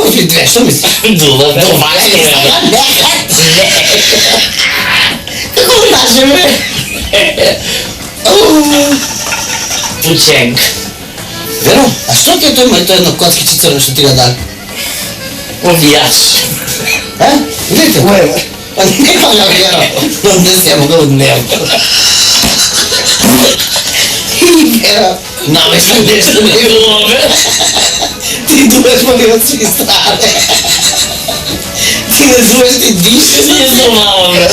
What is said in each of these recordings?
или две, што мислиш? Дула, бе. Това е ли сега? Не. Како наше, бе? Пученк. Веро, а што ти е тој едно коцкиче црно што ти го даде? Овијач. Видите? Па нема га Веро, но не се могла од него. Веро, намесли нешто не Дула, бе. ти дуеш па ми од сви стране. Ти не дуеш, ти дишеш. Не знам, бе.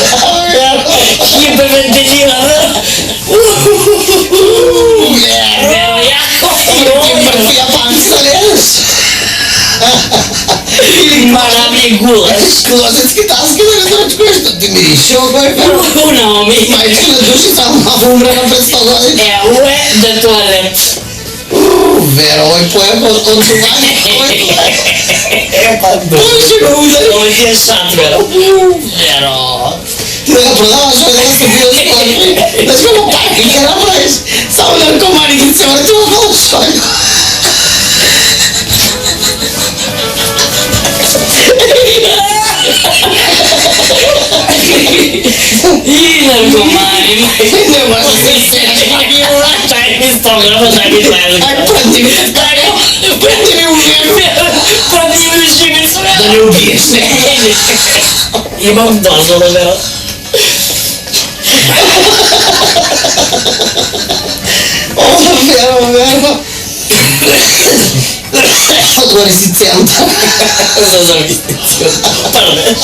Хипервентилира, бе. Веро, јако. Ти мртвија панца ледеш. Или Марамли гулаш. клозетски таски да не трачкуеш, што ти мирише огој, Веро. Уна ми. Мајчина души само на умрена пред 100 години. Уе, да туалет. Веро, овој поем од зубање, тој ще го удари. Ово ти е шат, Веро. Веро. Ти да го продаваш овој да се био скорби. Да сме го парки ќе направиш. Само наркомани ги се врати во волшој. И наркомани. Не може да се сети. Дай ми 100 грама, дай ми 20 грама. Ај, прати ми, прати ми умиру. Пради ми живи Да не убиеш, не. Имам дозвола, Веро. Веро. Отвори си цента. За замисници. Първеш.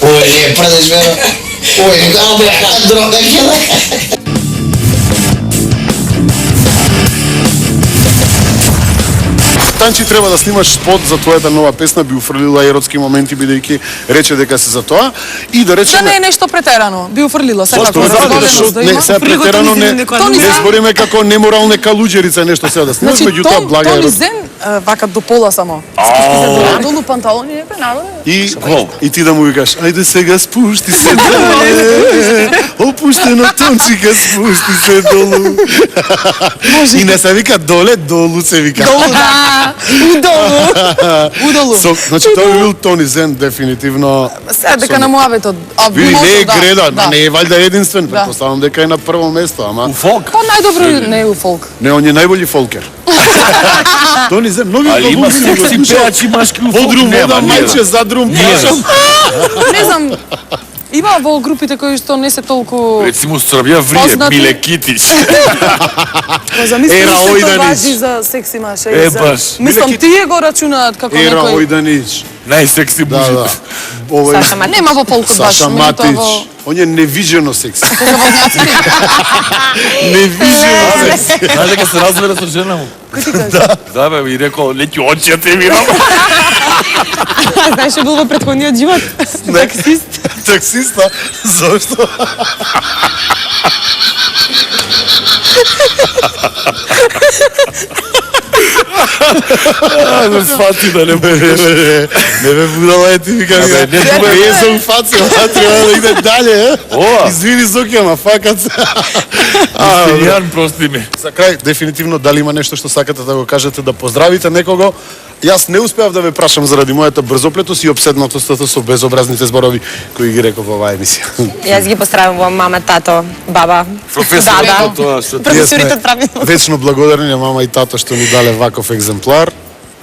Ой, не прадеш, Веро. Ой, нека дрога хела. Танчи треба да снимаш спот за твојата нова песна, би уфрлила еротски моменти бидејќи рече дека се за тоа и да Да речеме не е нешто претерано. Би уфрлила Зашто? секако разголеност да Не, има. сега претерано не Тони Зен, збориме како неморална калуџерица нешто сега да снимаш, значи меѓутоа блага Тони ерот. Зен вака до пола само. Спусти се долу, долу панталони, не бе надоле. И ти да му викаш, ајде сега спушти се долу, опуштено тончика спусти се долу. И не се вика доле, долу се вика. Долу, да. Удолу. Удолу. Значи тој би бил Тони Зен дефинитивно. Сега дека на муабетот. А Види, не е да, греда, да. не е валјда единствен, Да. претпоставам дека е на прво место, ама Фолк. Па најдобро не е у фолк. не, он е најбољи фолкер. Тони Зен, нови Ali ima албуми го seksi слушам. pevači maški u folku. Подрум Nema, вода, nije. мајче, задрум, пашам. Не знам, има во групите кои што не се толку... Recimo Srbija vrije, Poznati. Mile Kitić. Замислам Ера, се ој тоа да важи ниш. за секси маша. Е, и за... баш. Мислам, Миле тие го рачунаат како Ера, некој... Ојданич. Najseksi Да, muž. да. Ова е Нема во полкот баш, Саша меѓутоа Матич. во... Он е невижено секси. Казавознаците. Невижено секси. Znaš da kad se razvede sa ženom? Кој ти кажа? Da, bе, i rekao, neću oči, ja te vidim. Знаеш, бил во претходниот живот. Таксист. Таксиста? Зошто? Ne shvati da ne bude. Не бе будала е ти викам. Абе, не Не бе. е за инфлација, треба да иде дале. Ова. Извини Зоки, ама факат. Jan, prosti mi. За крај, дефинитивно, дали има нешто што сакате да го кажете, да поздравите некого? Јас не успеав да ве прашам заради мојата брзоплетост и обседнатост со безобразните зборови кои ги реков во оваа емисија. Јас ги поздравувам мама, тато, баба. Profesor, Да, to što ti... Професорите од правни науки. Вечно благодарни на мама и тато што ни дале ваков екземплар.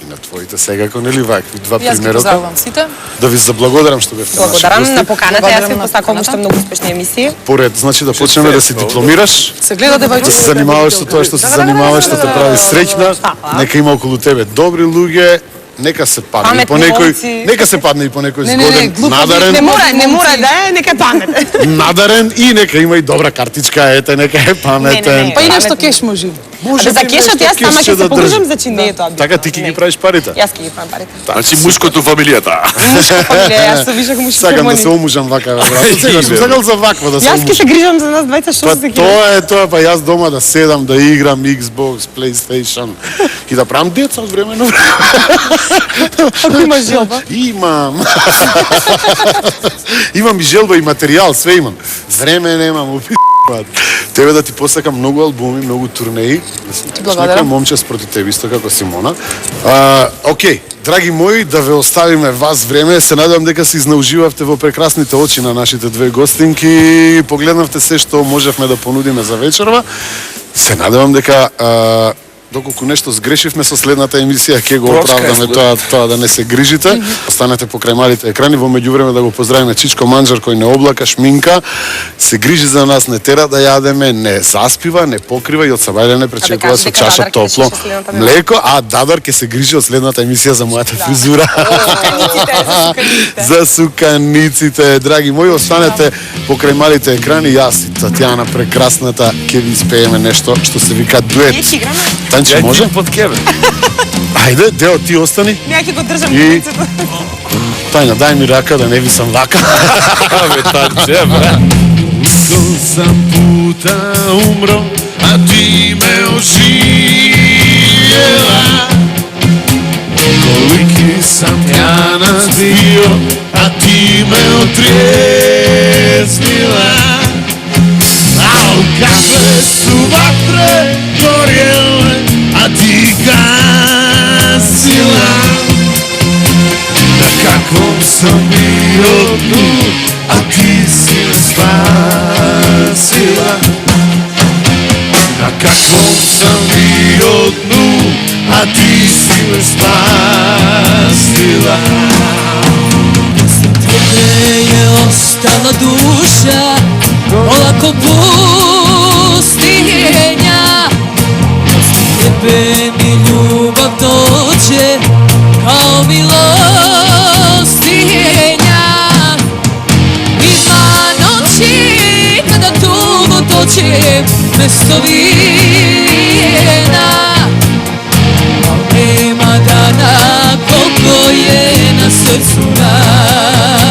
И на твоите секако, нели, вакви два Јас ги примерока. поздравувам сите. Да ви заблагодарам што бевте наши Благодарам гости. на поканата, јас Благодарам ви на посакувам уште поканата. многу успешни емисии. Поред, значи да почнеме да се дипломираш, Се гледа девојче. да се занимаваш со тоа што се занимаваш, што те прави среќна. Нека има околу тебе добри луѓе, нека се падне и по Паметни некој, момци. нека се падне и по некој Не, не, згоден, глупави, надарен, Не мора да е, нека е памет. надарен и нека има и добра картичка, ете, нека е паметен. Не. Па и нешто кеш може. Може За би кешот нешто јас сама кеш ќе да се погрижам, држи. значи не е тоа. Така ти ќе ги правиш парите. Јас ќе ги правам парите. Znači, muško tu familijata. Мушка фамилија, јас се вишак мушки Сакам да се хормони. омужам вака, брат. Секогаш сум сакал за вакво да се Јас ќе се омужам. грижам за нас двајца, што Па се се тоа е тоа, па јас дома да седам, да играм Xbox, PlayStation и да правам деца од време на време. Ако имаш желба. Имам. Имам и желба и материјал, све имам. Време немам. Тебе да ти посакам многу албуми, многу турнеи. благодарам. Некој момче спроти тебе, исто како Симона. Океј, драги мои, да ве оставиме вас време. Се надевам дека се изнауживавте во прекрасните очи на нашите две гостинки. Погледнавте се што можевме да понудиме за вечерва. Се надевам дека доколку нешто сгрешивме со следната емисија, ќе го оправдаме тоа да не се грижите. Останете покрај малите екрани. Во меѓувреме да го поздравиме Чичко Манџар, кој не облака, шминка, се грижи за нас, не тера да јадеме, не заспива, не покрива и од сабајле не пречекува кажи со дека чаша Дадар ќе топло се следната млеко, а Дадар ќе се грижи од следната емисија за мојата фризура. Суканиците. За суканиците. Драги мои, останете покрај малите екрани. Јас и Татјана прекрасната ќе ви испееме нешто што се вика дует. Ќе играме? Танче, може? под кебе. Ајде, Део, ти остани. Не, ќе го држам И- лицето. Тајна, дај ми рака да не висам вака. Абе, танче, бе. Сам пута умро, а ти ме оживела. Колики сам пјанат био, а ти ме отрезвила. Ау, кафе су ватре гореле, а ти гасила. На какvom sam bio dnu, a ti si me spasila. Na kakvom sam bio dnu, a ti si me spasila. Tebe je ostala duša, olako pustinjenja. Tebe mi ljubav dođe, kao milostinjenja. Ima noći kada tugu dođe, mesto vijena. Al nema dana koliko je na srcu rana.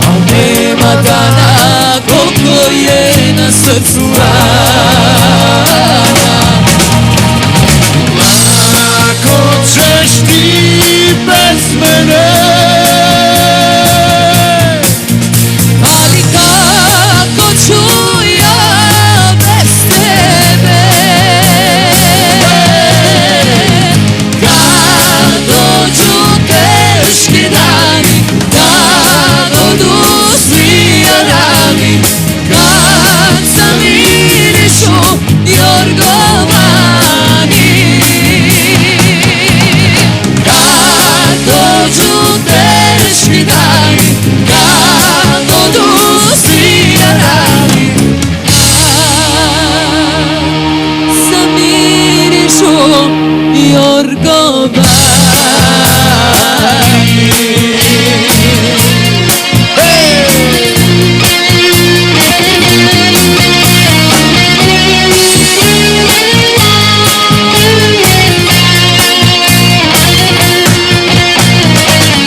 Al nema dana koliko je na srcu rana. Ako ćeš ti bez mene, Ali kako ću ja bez tebe? Kad dođu teški dani, kad odu svi rani, kad zamirišu jorgovani. Kad dođu teški dani, kad odu svi rani, zamirišu jorgovani.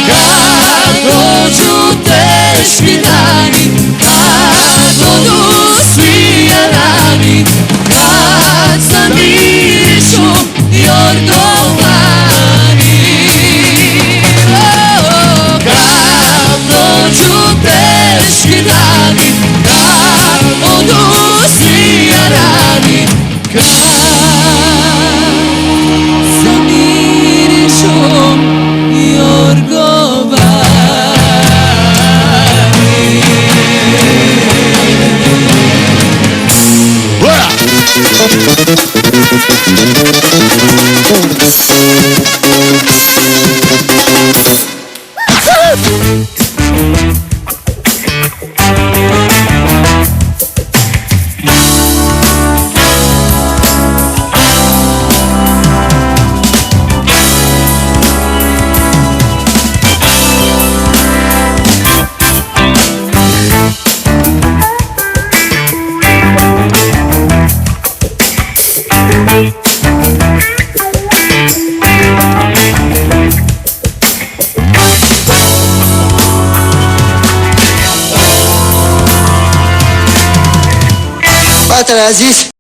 Kad dođu teški dani, kad odu svi rani, kad zamirišu jorgovani. Kad dođu teški dani, kad odu svi rani, kad zamirišu Aziz.